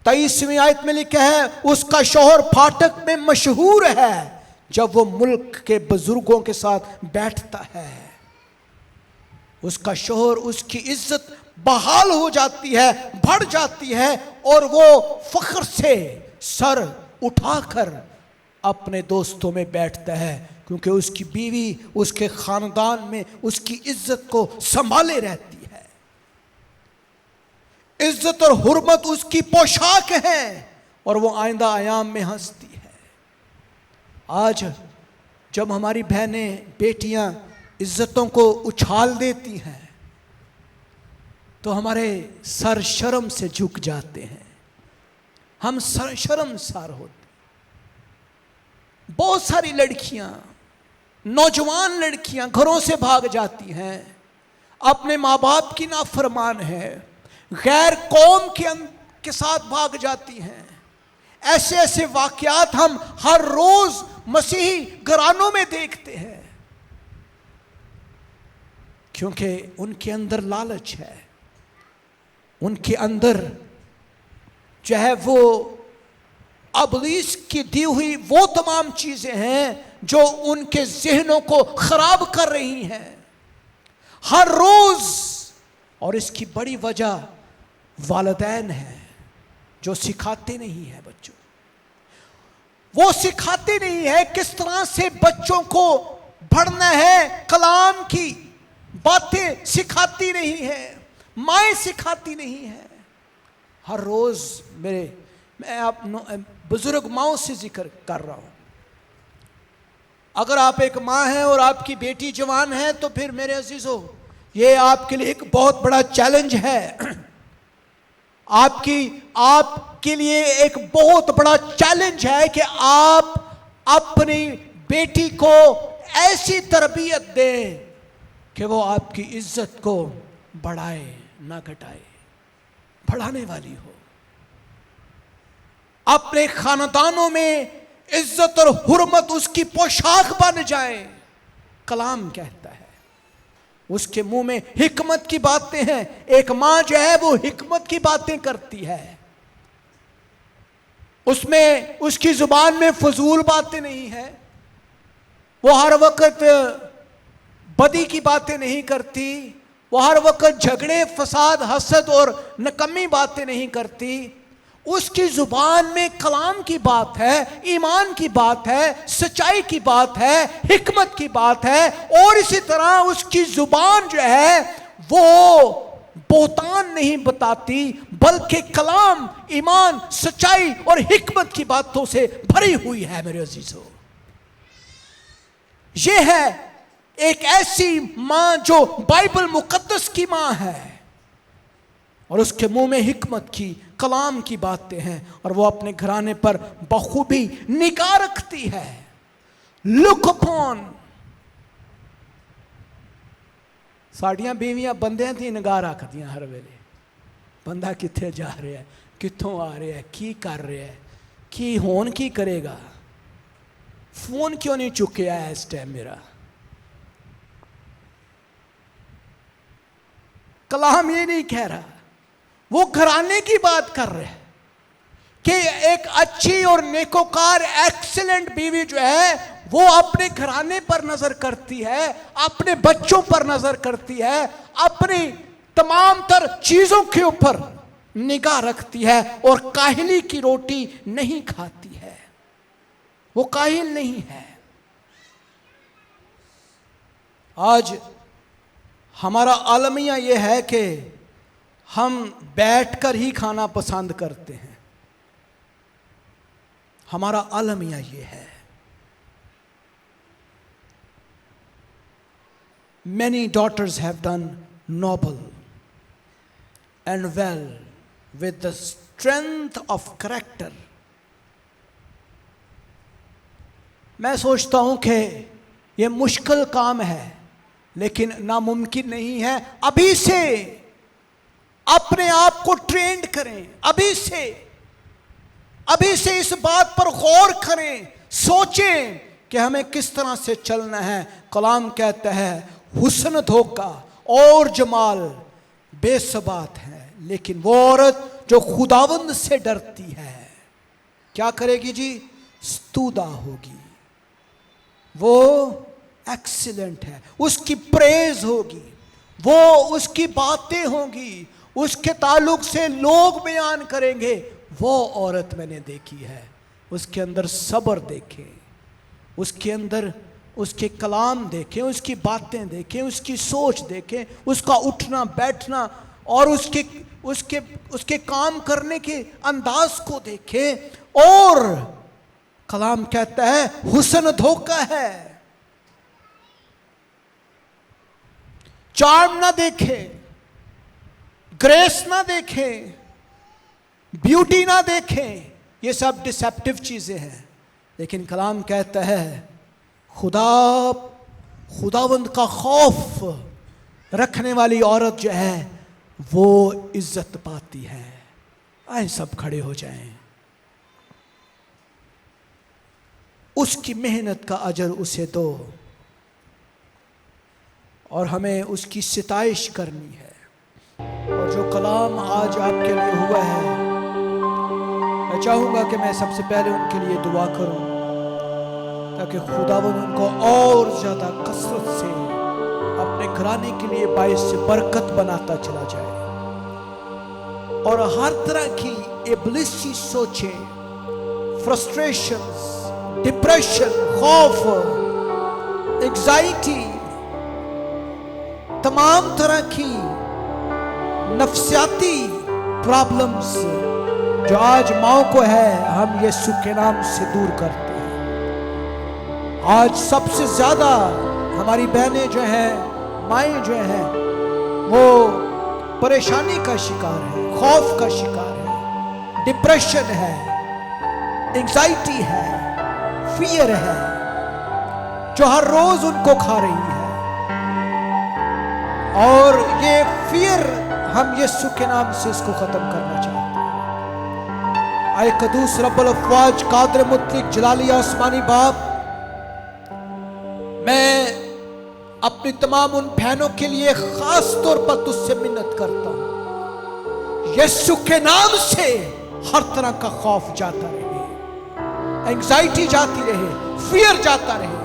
23वीं आयत में लिखा है, उसका शौहर फाटक में मशहूर है जब वो मुल्क के बुजुर्गों के साथ बैठता है। उसका शौहर, उसकी इज्जत बहाल हो जाती है, बढ़ जाती है, और वो फख्र से सर उठाकर अपने दोस्तों में बैठता है, क्योंकि उसकी बीवी उसके खानदान में उसकी इज्जत को संभाले रहती है। इज्जत और हुर्मत उसकी पोशाक है, और वो आइंदा आयाम में हंसती है। आज जब हमारी बहनें बेटियां इज्जतों को उछाल देती हैं तो हमारे सर शर्म से झुक जाते हैं, हम सर शर्मसार होते। बहुत सारी लड़कियां, नौजवान लड़कियां घरों से भाग जाती हैं, अपने माँ बाप की नाफरमान है, गैर कौम के साथ भाग जाती हैं। ऐसे ऐसे वाकयात हम हर रोज मसीही घरानों में देखते हैं, क्योंकि उनके अंदर लालच है, उनके अंदर जो है वो अबलीस की दी हुई वो तमाम चीजें हैं जो उनके ज़हनों को खराब कर रही हैं हर रोज। और इसकी बड़ी वजह वालिदैन है, जो सिखाते नहीं है बच्चों। वो सिखाते नहीं है किस तरह से बच्चों को बढ़ना है, कलाम की बातें सिखाती नहीं है, माएँ सिखाती नहीं है। हर रोज मैं आप बुजुर्ग माओं से जिक्र कर रहा हूं। अगर आप एक माँ हैं और आपकी बेटी जवान है तो फिर मेरे अजीजों, ये आपके लिए एक बहुत बड़ा चैलेंज है। आपके लिए एक बहुत बड़ा चैलेंज है कि आप अपनी बेटी को ऐसी तरबियत दे कि वो आपकी इज्जत को बढ़ाए ना घटाए, बढ़ाने वाली हो। अपने खानदानों में इज्जत और हुर्मत उसकी पोशाक बन जाए। कलाम कहता है उसके मुंह में हिकमत की बातें हैं। एक मां जो है वो हिकमत की बातें करती है, उसमें उसकी जुबान में फजूल बातें नहीं है, वो हर वक्त बदी की बातें नहीं करती, वो हर वक्त झगड़े फसाद हसद और नकम्मी बातें नहीं करती। उसकी जुबान में कलाम की बात है, ईमान की बात है, सच्चाई की बात है, हिकमत की बात है। और इसी तरह उसकी जुबान जो है वो बोतान नहीं बताती, बल्कि कलाम, ईमान, सच्चाई और हिकमत की बातों से भरी हुई है। मेरे अजीजों, ये है एक ऐसी मां जो बाइबल मुकद्दस की मां है और उसके मुंह में हिकमत की, कलाम की बातें हैं और वो अपने घराने पर बखूबी निगाह रखती है। Look upon. साड़ियां बीवियां बंदे दी निगाह रखदियां हर वेले, बंदा किथे जा रहा है, कित्थों आ रहा है, की कर रहा है, की होन की करेगा, फोन क्यों नहीं चुकया है इस टाइम मेरा। कलाम ये नहीं कह रहा, वो घराने की बात कर रहे हैं कि एक अच्छी और नेकोकार एक्सीलेंट बीवी जो है वो अपने घराने पर नजर करती है, अपने बच्चों पर नजर करती है, अपनी तमाम तर चीजों के ऊपर निगाह रखती है और काहिली की रोटी नहीं खाती है। वो काहिल नहीं है। आज हमारा आलमिया यह है कि हम बैठकर ही खाना पसंद करते हैं। हमारा आलमिया यह है। Many daughters have done noble and well with the strength of character. मैं सोचता हूं कि यह मुश्किल काम है लेकिन नामुमकिन नहीं है। अभी से अपने आप को ट्रेंड करें, अभी से इस बात पर गौर करें, सोचें कि हमें किस तरह से चलना है। कलाम कहता है हुस्न धोखा और जमाल बेसबात है, लेकिन वो औरत जो खुदावंद से डरती है क्या करेगी जी? स्तुदा होगी, वो एक्सीलेंट है, उसकी प्रेज होगी, वो उसकी बातें होंगी, उसके ताल्लुक से लोग बयान करेंगे वो औरत मैंने देखी है। उसके अंदर सब्र देखें, उसके अंदर उसके कलाम देखें, उसकी बातें देखें, उसकी सोच देखें, उसका उठना बैठना और उसके काम करने के अंदाज को देखें। और कलाम कहता है हुस्न धोखा है। चार्म ना देखे, ग्रेस ना देखें, ब्यूटी ना देखें, ये सब डिसेप्टिव चीजें हैं। लेकिन कलाम कहता है खुदावंद का खौफ रखने वाली औरत जो है वो इज्जत पाती है। आए सब खड़े हो जाएं। उसकी मेहनत का अजर उसे दो और हमें उसकी सिताइश करनी है। और जो कलाम आज आपके लिए हुआ है, मैं चाहूँगा कि मैं सबसे पहले उनके लिए दुआ करूँ ताकि खुदावंद उनको और ज़्यादा कसरत से अपने घराने के लिए बाइस से बरकत बनाता चला जाए। और हर तरह की इब्लिसी सोचें, फ्रस्ट्रेशंस, डिप्रेशन, खौफ, एंजाइटी, तमाम तरह की नफ्सियाती प्रॉब्लम्स जो आज माओ को है, हम यीशु के नाम से दूर करते हैं। आज सबसे ज्यादा हमारी बहनें जो हैं, माएँ जो हैं, वो परेशानी का शिकार है, खौफ का शिकार है, डिप्रेशन है, एंजाइटी है, फियर है जो हर रोज उनको खा रही है, और ये फियर हम यीशु के नाम से इसको खत्म करना चाहते हैं। आए कदूस रब्बुल अफ़वाज कादिर मुतलक जलाली आसमानी बाप, मैं अपनी तमाम उन बहनों के लिए खास तौर पर तुझसे मिन्नत करता हूं, यीशु के नाम से हर तरह का खौफ जाता रहे, एंजाइटी जाती रहे, फियर जाता रहे,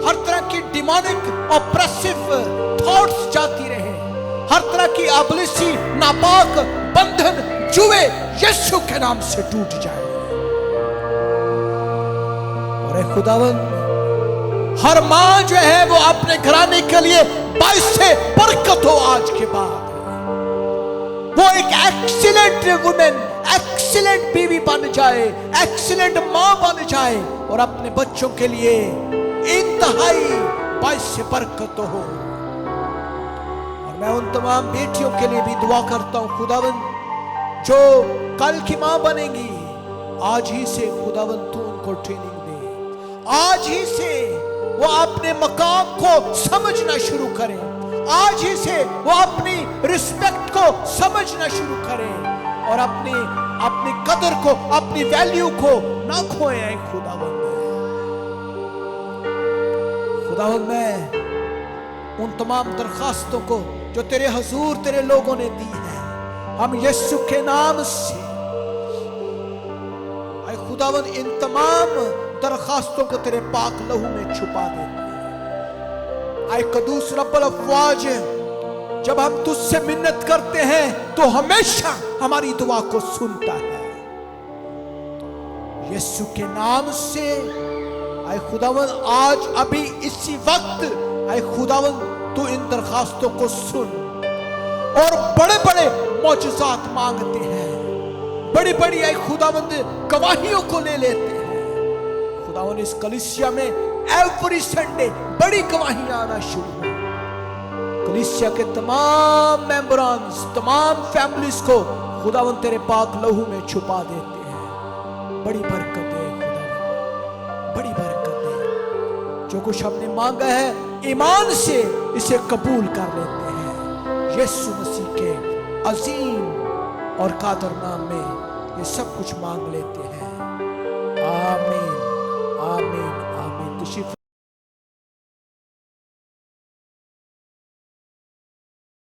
हर तरह की डिमोनिक ऑप्रेसिव थॉट्स जाती रहे, हर तरह की अबलिसी नापाक बंधन जुए यीशु के नाम से टूट जाए। और खुदावन, हर मां जो है वो अपने घराने के लिए बाइस से बरकत हो आज के बाद, वो एक एक्सीलेंट वुमेन, एक्सीलेंट बीवी बन जाए, एक्सीलेंट मां बन जाए, और अपने बच्चों के लिए इंतहाई बाइस से बरकत हो। और मैं उन तमाम बेटियों के लिए भी दुआ करता हूं खुदावन जो कल की मां बनेंगी, आज ही से खुदावन तू उनको ट्रेनिंग दे, आज ही से वो अपने मकाम को समझना शुरू करें, आज ही से वो अपनी रिस्पेक्ट को समझना शुरू करें, और अपनी कदर को, अपनी वैल्यू को ना खोएं। खुदावन मैं उन तमाम दरखास्तों को जो तेरे हुजूर तेरे लोगों ने दी है, हम यीशु के नाम से आए खुदावन इन तमाम दरखास्तों को तेरे पाक लहू में छुपा देते हैं। आए कदूस रब्बुल अफ़वाज, जब हम तुझसे मिन्नत करते हैं तो हमेशा हमारी दुआ को सुनता है। यीशु के नाम से आए खुदावन आज अभी इसी वक्त आए खुदावन तू इन दरखास्तों को सुन, और बड़े बड़े मौजज़ात मांगते हैं, बड़ी बड़ी आए खुदावंद गवाहियों को ले लेते हैं। खुदावन इस कलीसिया में एवरी संडे बड़ी गवाहियां आना शुरू हो, कलीसिया के तमाम मेंबरान्स, तमाम फैमिलीज को खुदावन तेरे पाक लहू में छुपा देते हैं। बड़ी बरकत है खुदावन, बड़ी बरकत है। जो कुछ हमने मांगा है ईमान से इसे कबूल कर लेते हैं, यीशु मसीह के अजीम और कादर नाम में ये सब कुछ मांग लेते हैं। आमीन, आमीन, आमीन। तशरीफ